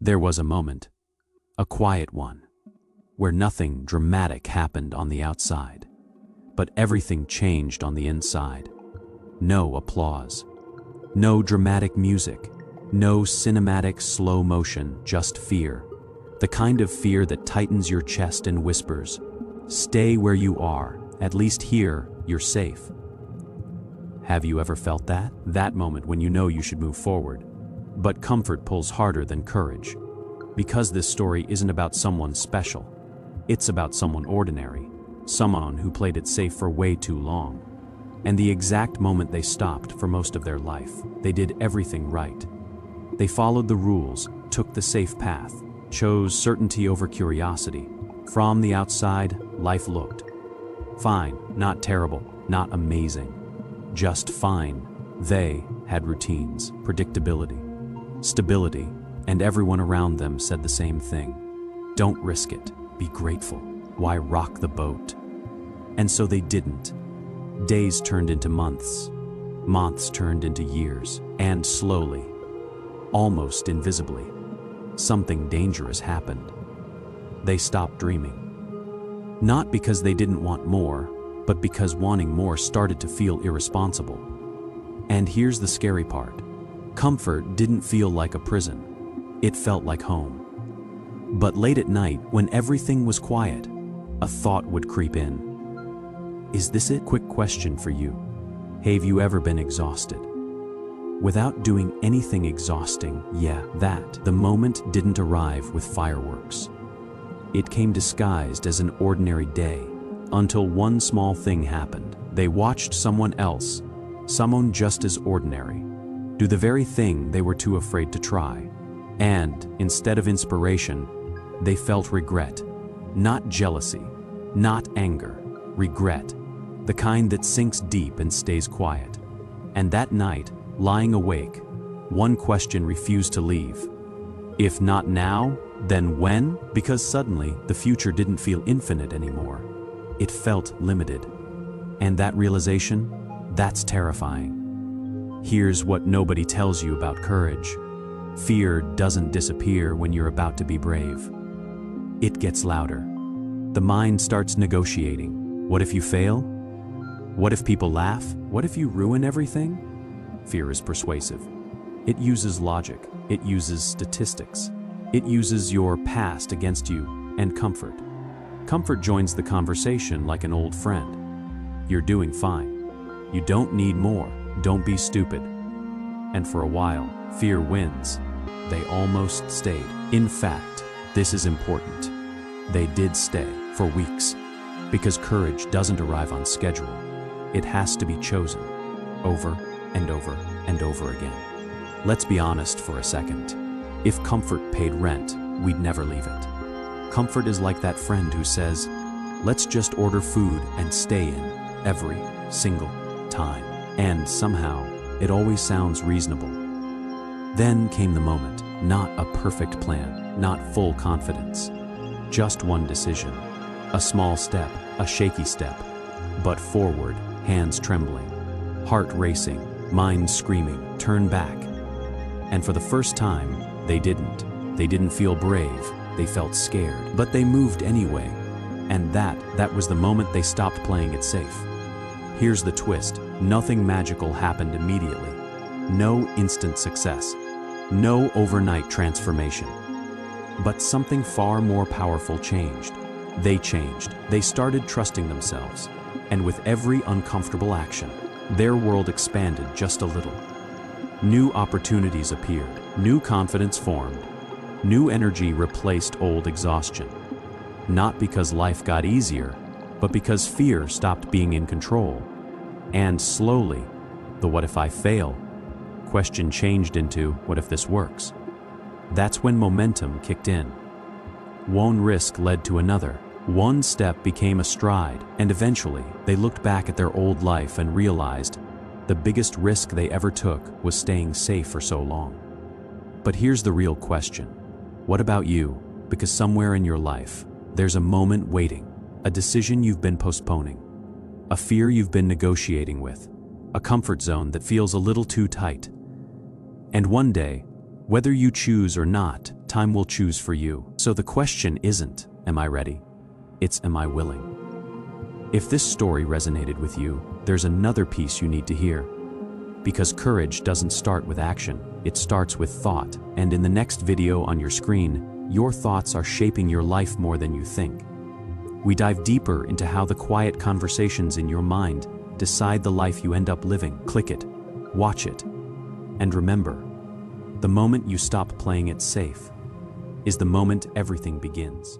There was a moment, a quiet one, where nothing dramatic happened on the outside, but everything changed on the inside. No applause, no dramatic music, no cinematic slow motion, just fear. The kind of fear that tightens your chest and whispers, "Stay where you are, at least here, you're safe." Have you ever felt that? That moment when you know you should move forward, but comfort pulls harder than courage. Because this story isn't about someone special. It's about someone ordinary, someone who played it safe for way too long. And the exact moment they stopped for most of their life, they did everything right. They followed the rules, took the safe path, chose certainty over curiosity. From the outside, life looked fine, not terrible, not amazing, just fine. They had routines, predictability, stability, and everyone around them said the same thing. Don't risk it, be grateful. Why rock the boat? And so they didn't. Days turned into months, months turned into years, and slowly, almost invisibly, something dangerous happened. They stopped dreaming. Not because they didn't want more, but because wanting more started to feel irresponsible. And here's the scary part. Comfort didn't feel like a prison. It felt like home. But late at night, when everything was quiet, a thought would creep in. Is this it? Quick question for you. Have you ever been exhausted? Without doing anything exhausting, that. The moment didn't arrive with fireworks. It came disguised as an ordinary day, until one small thing happened. They watched someone else, someone just as ordinary, do the very thing they were too afraid to try. And, instead of inspiration, they felt regret. Not jealousy, not anger, regret. The kind that sinks deep and stays quiet. And that night, lying awake, one question refused to leave. If not now, then when? Because suddenly, the future didn't feel infinite anymore. It felt limited. And that realization, that's terrifying. Here's what nobody tells you about courage. Fear doesn't disappear when you're about to be brave. It gets louder. The mind starts negotiating. What if you fail? What if people laugh? What if you ruin everything? Fear is persuasive. It uses logic. It uses statistics. It uses your past against you, and comfort. Comfort joins the conversation like an old friend. You're doing fine. You don't need more. Don't be stupid. And for a while, fear wins. They almost stayed. In fact, this is important. They did stay for weeks. Because courage doesn't arrive on schedule. It has to be chosen. Over and over and over again. Let's be honest for a second. If comfort paid rent, we'd never leave it. Comfort is like that friend who says, let's just order food and stay in every single time. And somehow, it always sounds reasonable. Then came the moment, not a perfect plan, not full confidence. Just one decision. A small step, a shaky step, but forward, hands trembling, heart racing, mind screaming, turn back. And for the first time, they didn't. They didn't feel brave, they felt scared. But they moved anyway. And that was the moment they stopped playing it safe. Here's the twist. Nothing magical happened immediately. No instant success. No overnight transformation. But something far more powerful changed. They changed. They started trusting themselves. And with every uncomfortable action, their world expanded just a little. New opportunities appeared. New confidence formed. New energy replaced old exhaustion. Not because life got easier, but because fear stopped being in control. And slowly, the what if I fail question changed into what if this works? That's when momentum kicked in. One risk led to another. One step became a stride, and eventually they looked back at their old life and realized the biggest risk they ever took was staying safe for so long. But here's the real question. What about you? Because somewhere in your life, there's a moment waiting, a decision you've been postponing, a fear you've been negotiating with, a comfort zone that feels a little too tight. And one day, Whether you choose or not, time will choose for you. So the question isn't, am I ready? It's, am I willing? If this story resonated with you, there's another piece you need to hear. Because courage doesn't start with action, it starts with thought. And in the next video on your screen, your thoughts are shaping your life more than you think. We dive deeper into how the quiet conversations in your mind decide the life you end up living. Click it, watch it, and remember, the moment you stop playing it safe is the moment everything begins.